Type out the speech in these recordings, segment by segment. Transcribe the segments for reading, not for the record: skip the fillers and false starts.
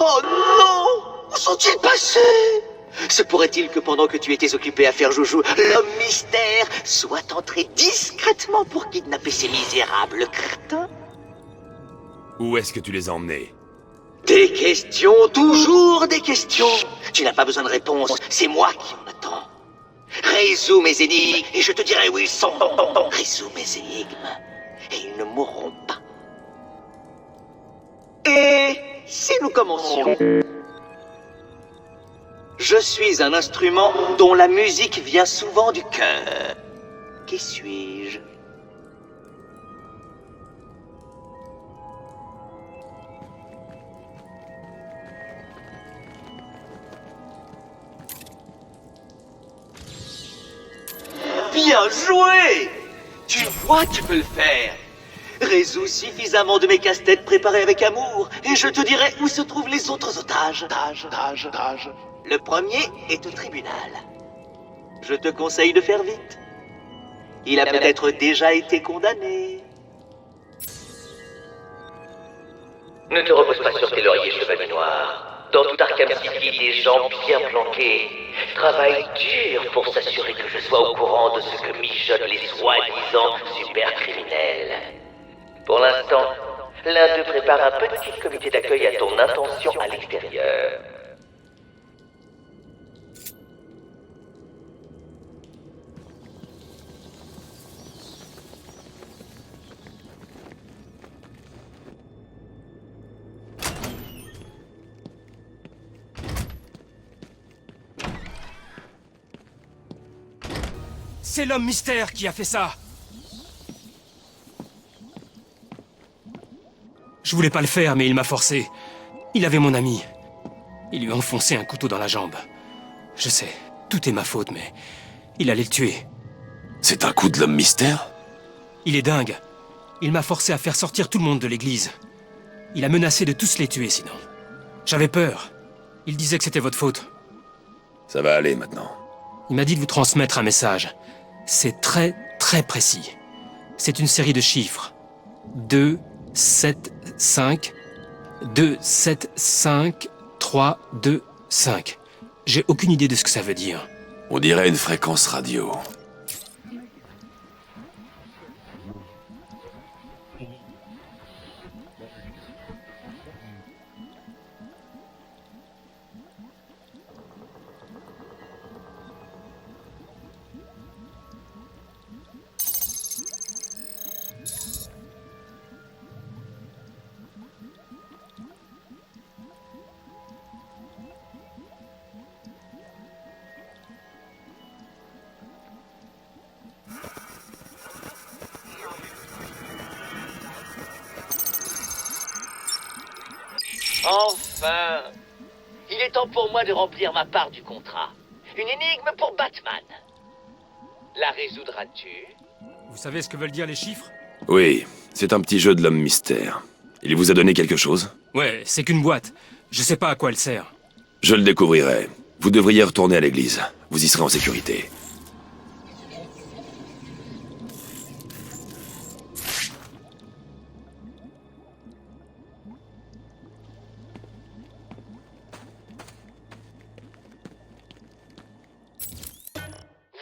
Oh non! Où sont-ils passés? Se pourrait-il que pendant que tu étais occupé à faire joujou, l'homme mystère soit entré discrètement pour kidnapper ces misérables crétins? Où est-ce que tu les as emmenés? Des questions, toujours des questions. Tu n'as pas besoin de réponse, c'est moi qui en attends. Résous mes énigmes et je te dirai où ils sont. Résous mes énigmes et ils ne mourront pas. Et si nous commencions? Je suis un instrument dont la musique vient souvent du cœur. Qui suis-je? Bien joué! Tu vois que tu peux le faire. Résous suffisamment de mes casse-têtes préparés avec amour, et je te dirai où se trouvent les autres otages. Le premier est au tribunal. Je te conseille de faire vite. Il a peut-être déjà été condamné. Ne te repose pas sur tes lauriers, chevalier noir. Dans tout Arkham City, des gens bien planqués travaillent dur pour s'assurer que je sois au courant de ce que mijotent les soi-disant super-criminels. Pour l'instant, l'un d'eux prépare un petit comité d'accueil à ton intention à l'extérieur. C'est l'homme mystère qui a fait ça. Je voulais pas le faire, mais il m'a forcé. Il avait mon ami. Il lui a enfoncé un couteau dans la jambe. Je sais, tout est ma faute, mais il allait le tuer. C'est un coup de l'homme mystère? Il est dingue. Il m'a forcé à faire sortir tout le monde de l'église. Il a menacé de tous les tuer, sinon. J'avais peur. Il disait que c'était votre faute. Ça va aller maintenant. Il m'a dit de vous transmettre un message. C'est très, très précis. C'est une série de chiffres. 2, 7, 5... 2, 7, 5, 3, 2, 5. J'ai aucune idée de ce que ça veut dire. On dirait une fréquence radio. Enfin! Il est temps pour moi de remplir ma part du contrat. Une énigme pour Batman. La résoudras-tu? Vous savez ce que veulent dire les chiffres? Oui, c'est un petit jeu de l'homme mystère. Il vous a donné quelque chose? Ouais, c'est qu'une boîte. Je sais pas à quoi elle sert. Je le découvrirai. Vous devriez retourner à l'église. Vous y serez en sécurité.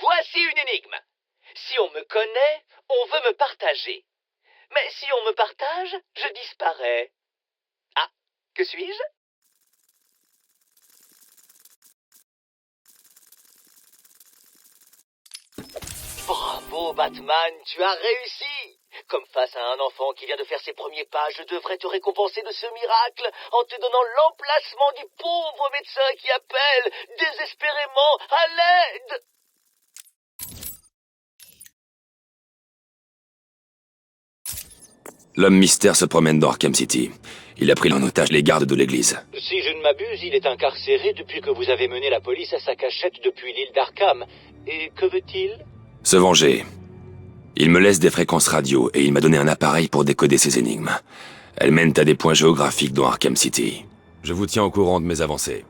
Voici une énigme. Si on me connaît, on veut me partager. Mais si on me partage, je disparais. Ah, que suis-je? Bravo, Batman, tu as réussi! Comme face à un enfant qui vient de faire ses premiers pas, je devrais te récompenser de ce miracle en te donnant l'emplacement du pauvre médecin qui appelle désespérément à l'aide! L'homme mystère se promène dans Arkham City. Il a pris en otage les gardes de l'église. Si je ne m'abuse, il est incarcéré depuis que vous avez mené la police à sa cachette depuis l'île d'Arkham. Et que veut-il? Se venger. Il me laisse des fréquences radio et il m'a donné un appareil pour décoder ses énigmes. Elles mènent à des points géographiques dans Arkham City. Je vous tiens au courant de mes avancées.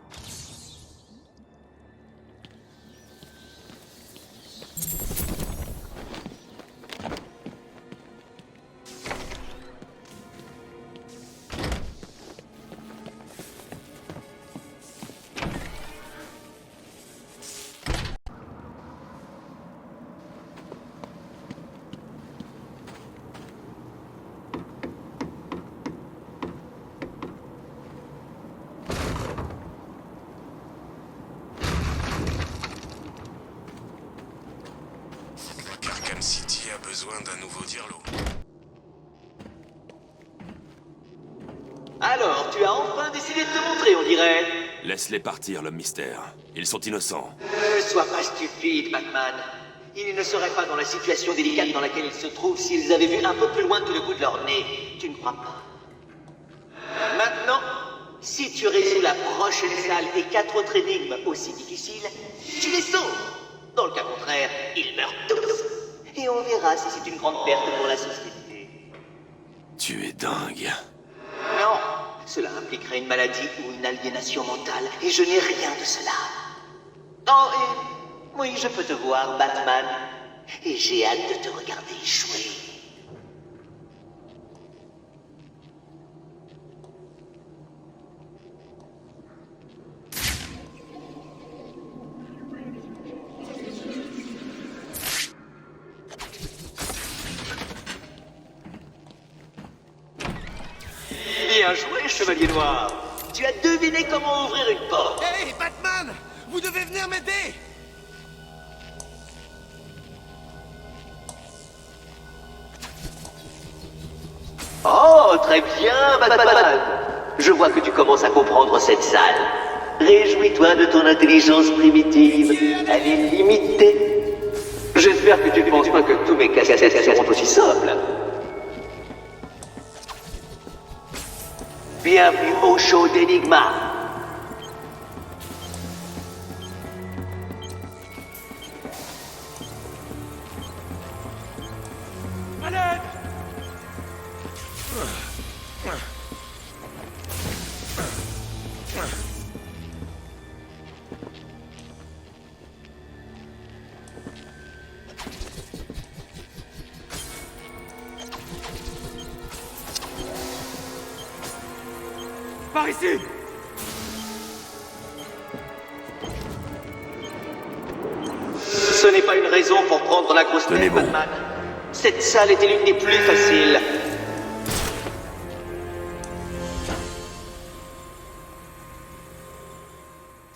besoin d'un nouveau tire-l'eau. Alors, tu as enfin décidé de te montrer, on dirait. Laisse-les partir, l'homme mystère. Ils sont innocents. Ne sois pas stupide, Batman. Ils ne seraient pas dans la situation délicate dans laquelle ils se trouvent s'ils avaient vu un peu plus loin que le bout de leur nez. Tu ne crois pas? Maintenant, si tu résous la prochaine salle et 4 autres énigmes aussi difficiles, tu les sauves. Dans le cas contraire, ils meurent tous. Et on verra si c'est une grande perte pour la société. Tu es dingue. Non, cela impliquerait une maladie ou une aliénation mentale, et je n'ai rien de cela. Oh, et... oui, je peux te voir, Batman. Et j'ai hâte de te regarder échouer. Bien joué, Chevalier Noir. Tu as deviné comment ouvrir une porte. Hey, Batman! Vous devez venir m'aider! Oh, très bien, Batman. Je vois que tu commences à comprendre cette salle. Réjouis-toi de ton intelligence primitive. Elle est limitée. J'espère que tu ne penses pas que tous mes cassettes seront aussi simples. Bienvenue au show d'Enigma. Par ici! Ce n'est pas une raison pour prendre la grosse Tenez tête, bon. Batman. Cette salle était l'une des plus faciles.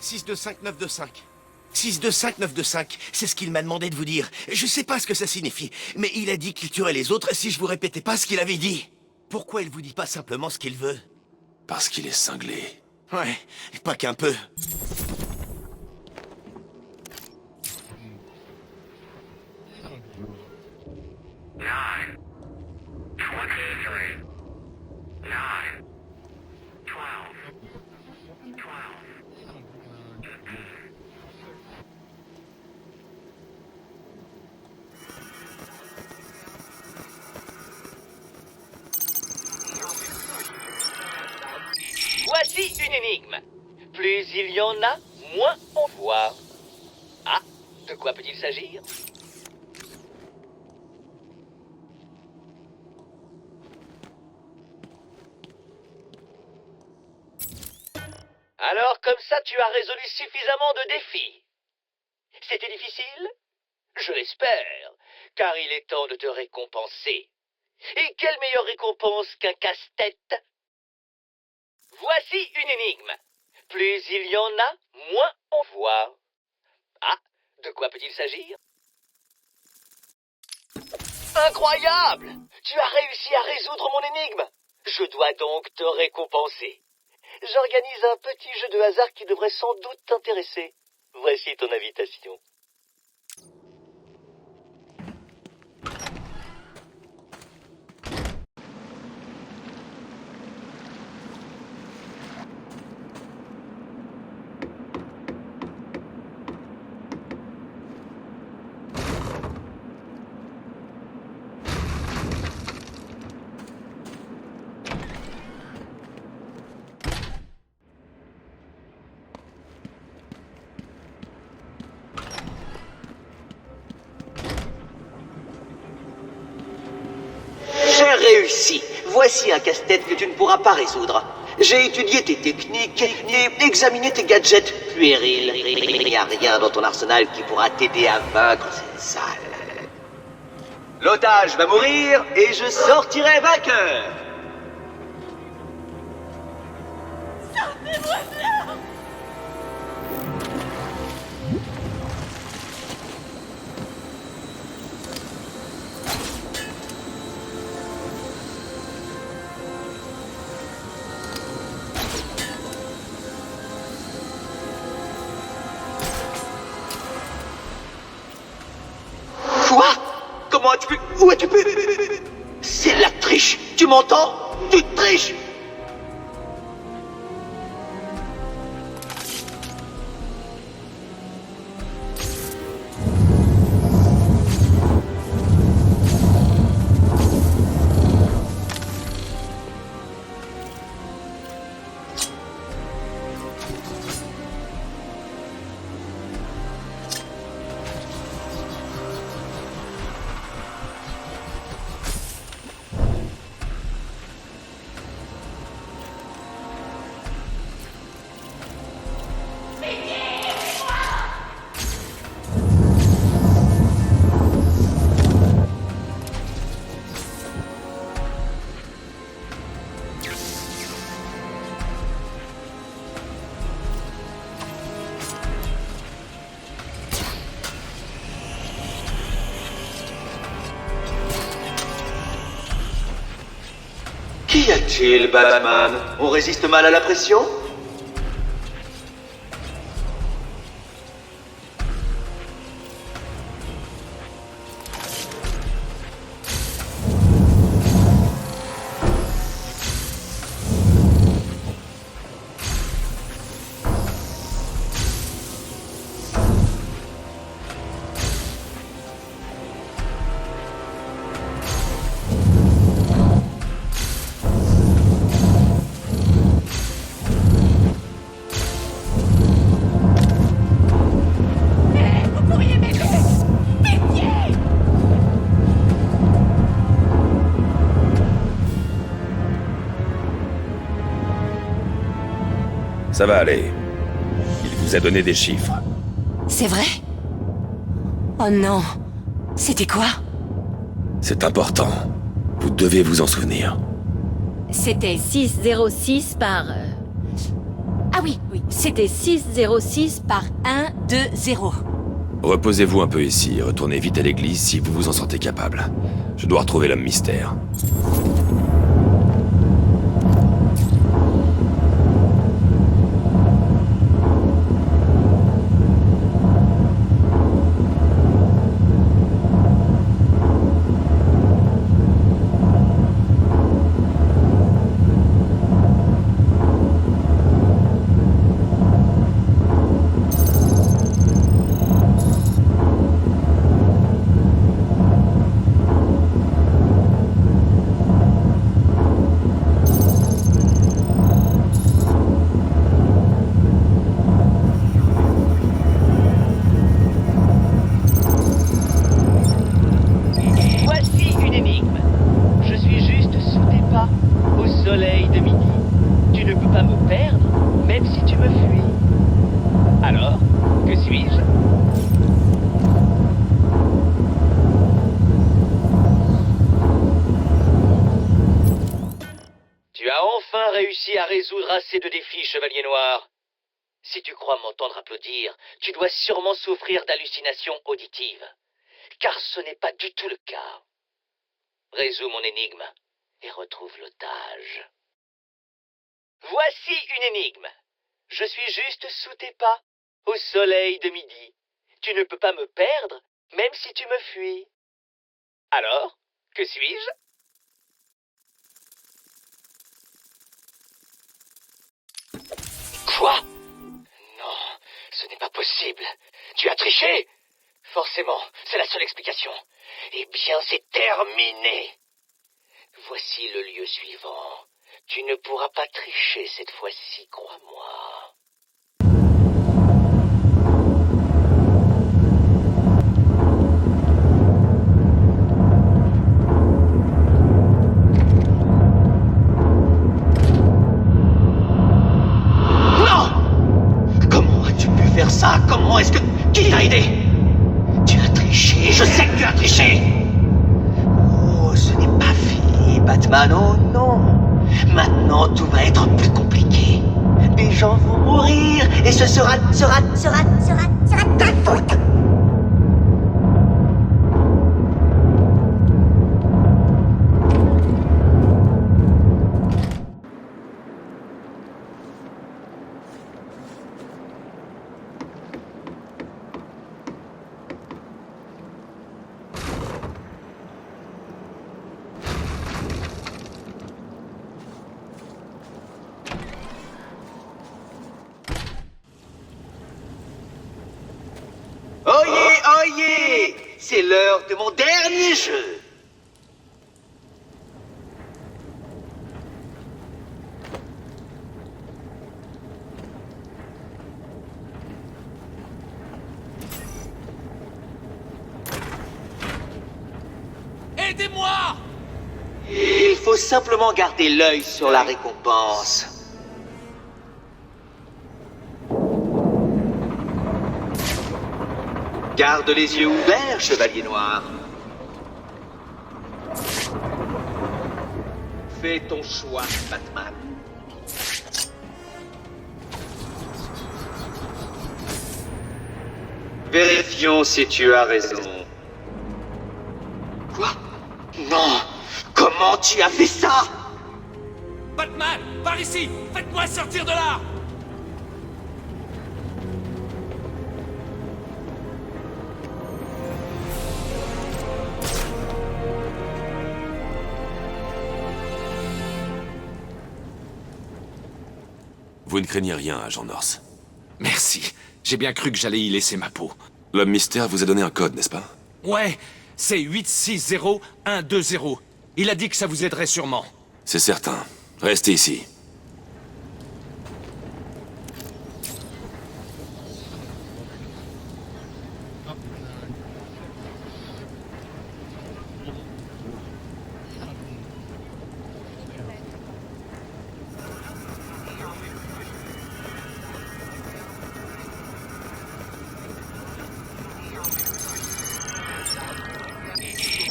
« 625-925. 625-925, c'est ce qu'il m'a demandé de vous dire. Je sais pas ce que ça signifie, mais il a dit qu'il tuerait les autres si je vous répétais pas ce qu'il avait dit. Pourquoi il vous dit pas simplement ce qu'il veut? Parce qu'il est cinglé. Ouais, pas qu'un peu. Voici une énigme. Plus il y en a, moins on voit. Ah, de quoi peut-il s'agir? Alors, comme ça, tu as résolu suffisamment de défis. C'était difficile? Je l'espère, car il est temps de te récompenser. Et quelle meilleure récompense qu'un casse-tête? Voici une énigme. Plus il y en a, moins on voit. Ah, de quoi peut-il s'agir? Incroyable! Tu as réussi à résoudre mon énigme. Je dois donc te récompenser. J'organise un petit jeu de hasard qui devrait sans doute t'intéresser. Voici ton invitation. J'ai réussi. Voici un casse-tête que tu ne pourras pas résoudre. J'ai étudié tes techniques et examiné tes gadgets puérils. Il n'y a rien dans ton arsenal qui pourra t'aider à vaincre cette salle. L'otage va mourir et je sortirai vainqueur. Où as-tu pu... C'est de la triche. Tu m'entends? Tu triches. Qu'y a-t-il, Batman? On résiste mal à la pression? Ça va aller. Il vous a donné des chiffres. C'est vrai? Oh non. C'était quoi? C'est important. Vous devez vous en souvenir. C'était 606 par... Ah oui, c'était 606 par 120. Reposez-vous un peu ici et retournez vite à l'église si vous vous en sentez capable. Je dois retrouver l'homme mystère. réussi à résoudre assez de défis, Chevalier Noir. Si tu crois m'entendre applaudir, tu dois sûrement souffrir d'hallucinations auditives. Car ce n'est pas du tout le cas. Résous mon énigme et retrouve l'otage. Voici une énigme. Je suis juste sous tes pas, au soleil de midi. Tu ne peux pas me perdre, même si tu me fuis. Alors, que suis-je? Quoi? Non, ce n'est pas possible. Tu as triché? Forcément, c'est la seule explication. Eh bien, c'est terminé. Voici le lieu suivant. Tu ne pourras pas tricher cette fois-ci, crois-moi. Ça, comment est-ce que... Qui t'a aidé? Tu as triché, je sais que tu as triché. Oh, ce n'est pas fini, Batman, oh non. Maintenant, tout va être plus compliqué. Des gens vont mourir, et ce sera ta faute. C'est l'heure de mon dernier jeu. Aidez-moi! Il faut simplement garder l'œil sur la récompense. Garde les yeux ouverts, Chevalier Noir. Fais ton choix, Batman. Vérifions si tu as raison. Quoi? Non! Comment tu as fait ça? Batman, par ici! Faites-moi sortir de là! Vous ne craignez rien, agent North. Merci. J'ai bien cru que j'allais y laisser ma peau. L'homme mystère vous a donné un code, n'est-ce pas? Ouais, c'est 860120. Il a dit que ça vous aiderait sûrement. C'est certain. Restez ici.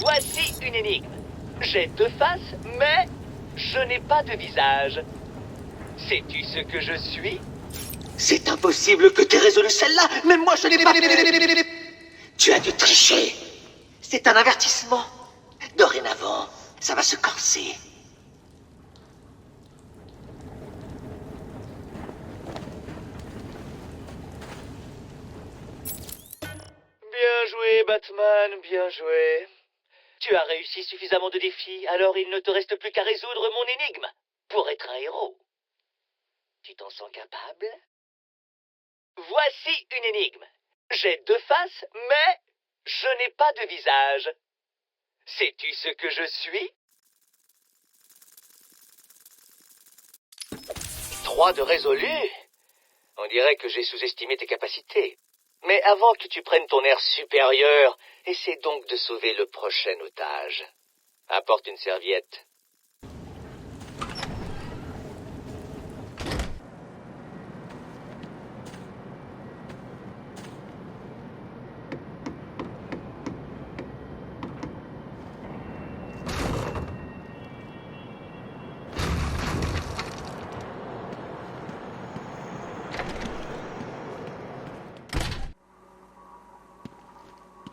Voici une énigme. J'ai deux faces, mais je n'ai pas de visage. Sais-tu ce que je suis? C'est impossible que tu aies résolu celle-là. Même moi, je n'ai pas... Tu as dû tricher. C'est un avertissement. Dorénavant, ça va se corser. Bien joué, Batman, bien joué. Tu as réussi suffisamment de défis, alors il ne te reste plus qu'à résoudre mon énigme pour être un héros. Tu t'en sens capable? Voici une énigme. J'ai deux faces, mais je n'ai pas de visage. Sais-tu ce que je suis? 3 de résolu? On dirait que j'ai sous-estimé tes capacités. Mais avant que tu prennes ton air supérieur, essaie donc de sauver le prochain otage. Apporte une serviette.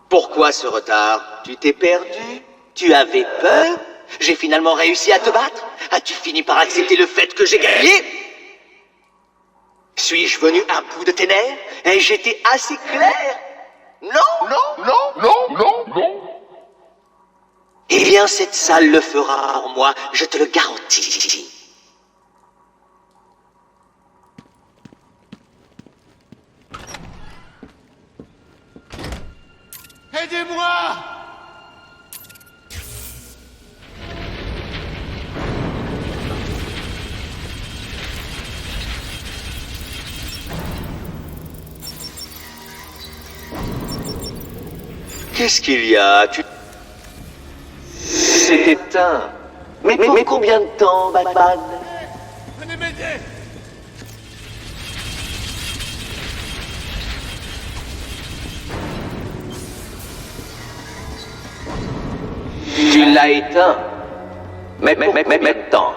Pourquoi ce retard? Tu t'es perdu? Tu avais peur? J'ai finalement réussi à te battre? As-tu fini par accepter le fait que j'ai gagné? Suis-je venu à bout de tes nerfs? Ai-je été assez clair? Non? Eh bien, cette salle le fera pour moi, je te le garantis. Aidez-moi! Qu'est-ce qu'il y a? C'est éteint. Mais combien de temps, Batman? Venez m'aider! Tu l'as éteint. Mais maintenant.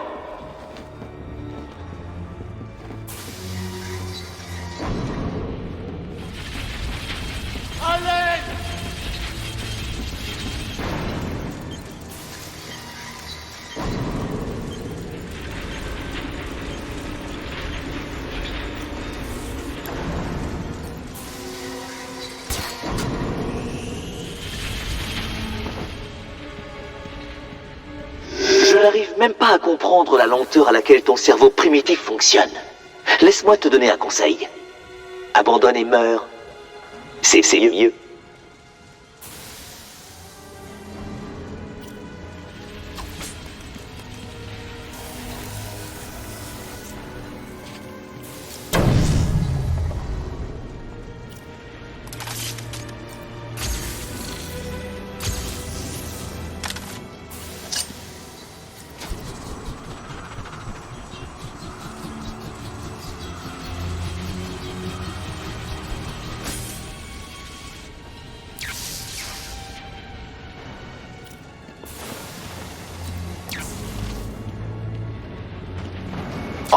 À l'aide! Je n'arrive même pas à comprendre la lenteur à laquelle ton cerveau primitif fonctionne. Laisse-moi te donner un conseil. Abandonne et meurs. C'est mieux.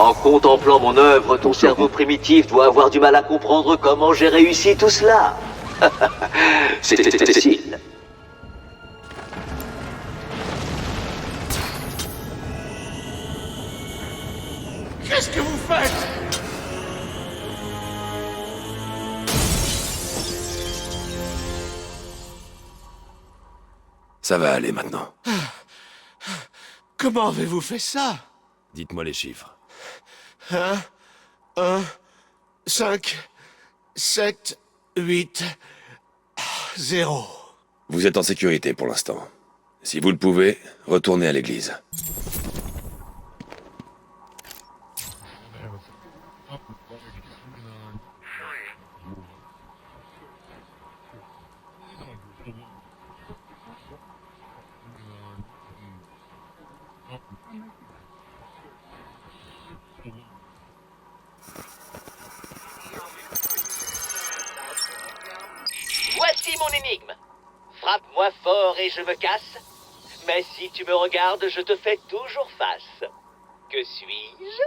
En contemplant mon œuvre, ton cerveau primitif doit avoir du mal à comprendre comment j'ai réussi tout cela. C'était facile. Qu'est-ce que vous faites? Ça va aller maintenant. Comment avez-vous fait ça? Dites-moi les chiffres. 1, 5, 7, 8, 0. Vous êtes en sécurité pour l'instant. Si vous le pouvez, retournez à l'église. Voici mon énigme. Frappe-moi fort et je me casse. Mais si tu me regardes, je te fais toujours face. Que suis-je?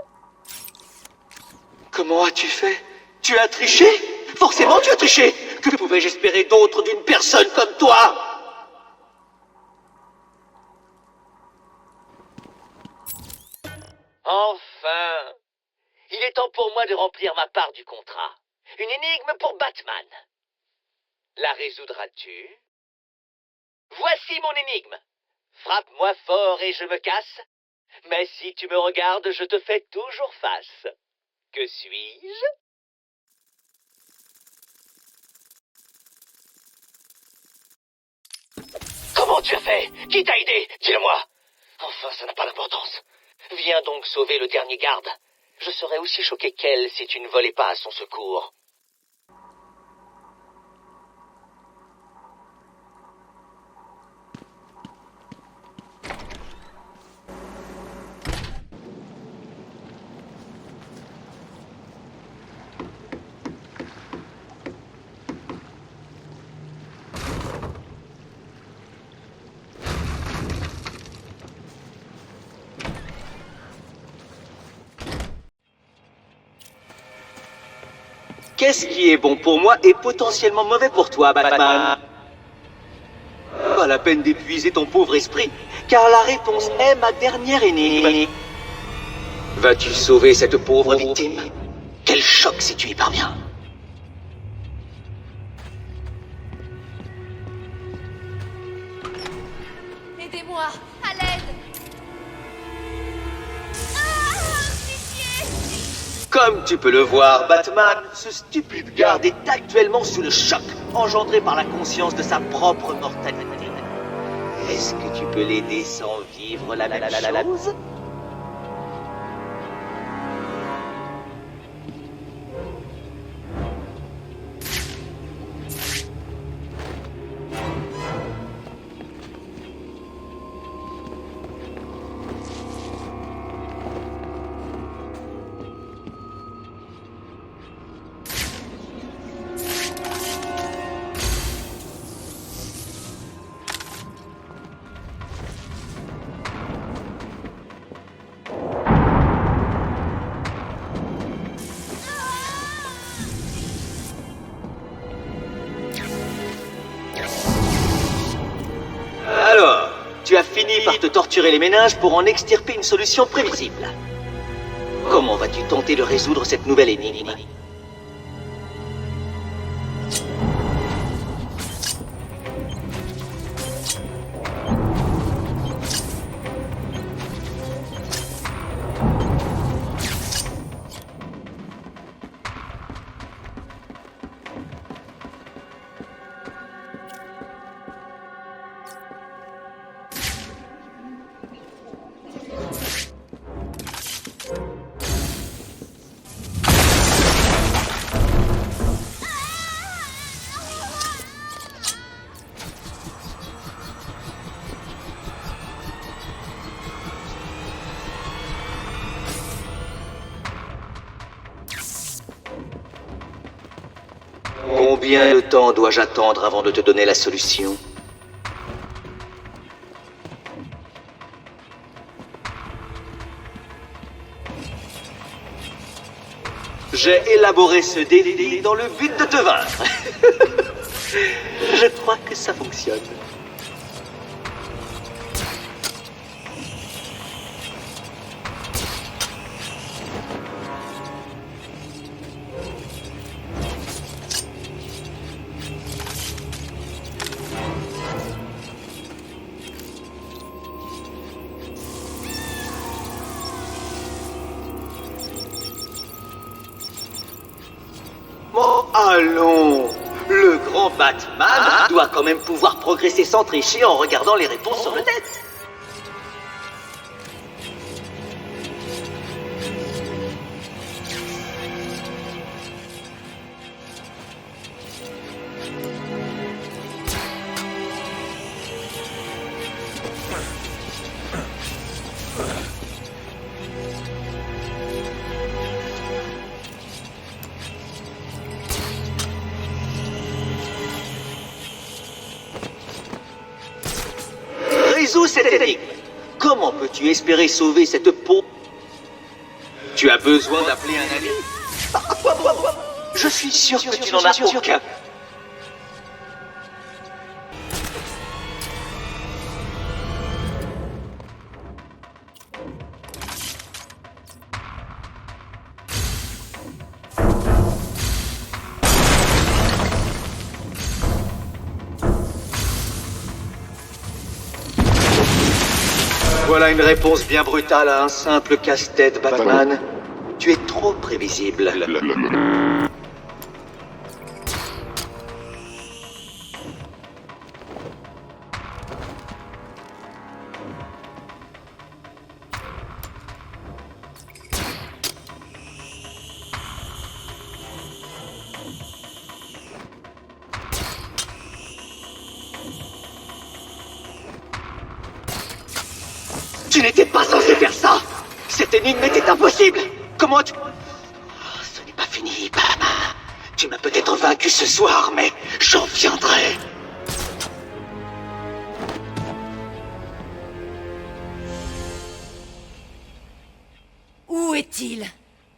Comment as-tu fait? Tu as triché? Forcément tu as triché! Que pouvais-je espérer d'autre d'une personne comme toi? Enfin! Il est temps pour moi de remplir ma part du contrat. Une énigme pour Batman. La résoudras-tu? Voici mon énigme. Frappe-moi fort et je me casse. Mais si tu me regardes, je te fais toujours face. Que suis-je? Comment tu as fait? Qui t'a aidé? Dis-le-moi. Enfin, ça n'a pas d'importance. Viens donc sauver le dernier garde. Je serais aussi choqué qu'elle si tu ne volais pas à son secours. Qu'est-ce qui est bon pour moi est potentiellement mauvais pour toi, Batman? Pas la peine d'épuiser ton pauvre esprit, car la réponse est ma dernière énigme. Vas-tu sauver cette pauvre victime? Quel choc si tu y parviens! Aidez-moi, à l'aide. Comme tu peux le voir, Batman, ce stupide garde est actuellement sous le choc engendré par la conscience de sa propre mortalité. Est-ce que tu peux l'aider sans vivre la même chose? Alors, tu as fini par te torturer les méninges pour en extirper une solution prévisible. Comment vas-tu tenter de résoudre cette nouvelle énigme? Combien de temps dois-je attendre avant de te donner la solution? J'ai élaboré ce défi dans le but de te vaincre. Je crois que ça fonctionne. Bon, allons. Le grand Batman doit quand même pouvoir progresser sans tricher en regardant les réponses sur le net. Résous cette énigme. Comment peux-tu espérer sauver cette peau? Tu as besoin d'appeler un ami? Je suis sûr que tu n'en as aucun. Voilà une réponse bien brutale à un simple casse-tête, Batman. Tu es trop prévisible. Tu n'étais pas censé faire ça! Cette énigme était impossible! Comment tu... Oh, ce n'est pas fini, Batman. Tu m'as peut-être vaincu ce soir, mais j'en viendrai. Où est-il?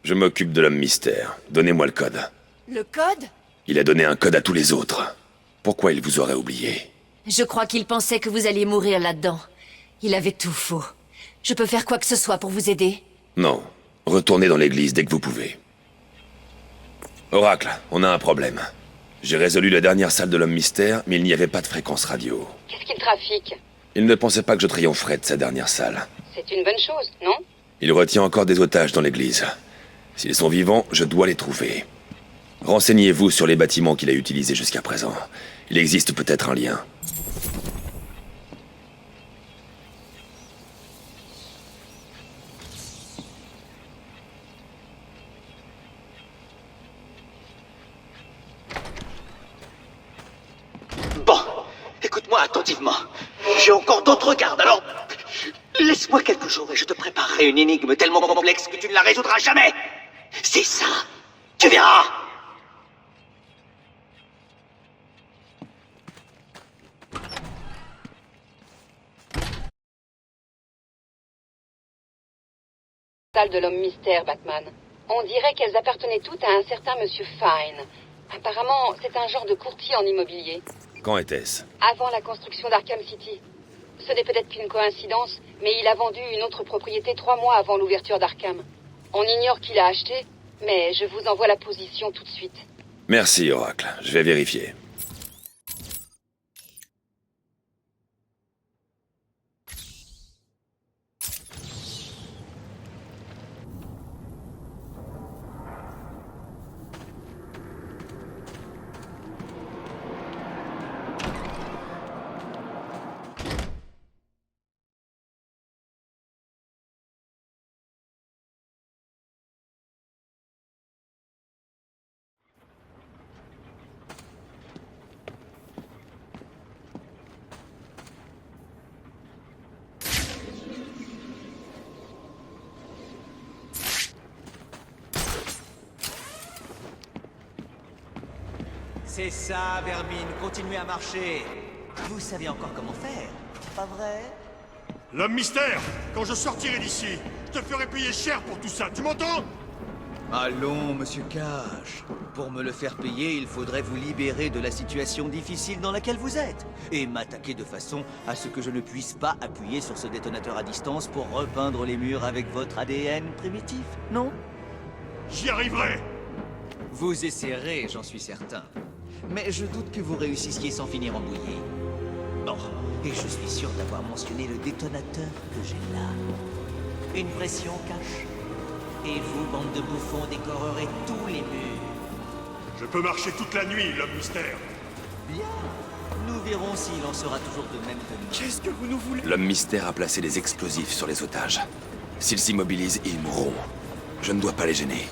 Je m'occupe de l'homme mystère. Donnez-moi le code. Le code? Il a donné un code à tous les autres. Pourquoi il vous aurait oublié? Je crois qu'il pensait que vous alliez mourir là-dedans. Il avait tout faux. Je peux faire quoi que ce soit pour vous aider? Non. Retournez dans l'église dès que vous pouvez. Oracle, on a un problème. J'ai résolu la dernière salle de l'homme mystère, mais il n'y avait pas de fréquence radio. Qu'est-ce qu'il trafique? Il ne pensait pas que je triompherais de sa dernière salle. C'est une bonne chose, non? Il retient encore des otages dans l'église. S'ils sont vivants, je dois les trouver. Renseignez-vous sur les bâtiments qu'il a utilisés jusqu'à présent. Il existe peut-être un lien. Bon, écoute-moi attentivement. J'ai encore d'autres gardes, alors... Laisse-moi quelques jours et je te préparerai une énigme tellement complexe que tu ne la résoudras jamais. C'est ça. Tu verras. Salle de l'homme mystère, Batman. On dirait qu'elles appartenaient toutes à un certain monsieur Fine. Apparemment, c'est un genre de courtier en immobilier. Quand était-ce? Avant la construction d'Arkham City. Ce n'est peut-être qu'une coïncidence, mais il a vendu une autre propriété 3 mois avant l'ouverture d'Arkham. On ignore qui l'a acheté, mais je vous envoie la position tout de suite. Merci, Oracle. Je vais vérifier. C'est ça, Vermine, continuez à marcher. Vous savez encore comment faire, pas vrai? L'homme mystère, quand je sortirai d'ici, je te ferai payer cher pour tout ça, tu m'entends? Allons, monsieur Cash. Pour me le faire payer, il faudrait vous libérer de la situation difficile dans laquelle vous êtes. Et m'attaquer de façon à ce que je ne puisse pas appuyer sur ce détonateur à distance pour repeindre les murs avec votre ADN primitif, non? J'y arriverai! Vous essayerez, j'en suis certain. Mais je doute que vous réussissiez sans finir embrouillé. Bon, et je suis sûr d'avoir mentionné le détonateur que j'ai là. Une pression Cash. Et vous, bande de bouffons, décorerez tous les murs. Je peux marcher toute la nuit, l'homme mystère. Bien. Nous verrons s'il en sera toujours de même que nous. Qu'est-ce que vous nous voulez? L'homme mystère a placé des explosifs sur les otages. S'ils s'immobilisent, ils mourront. Je ne dois pas les gêner.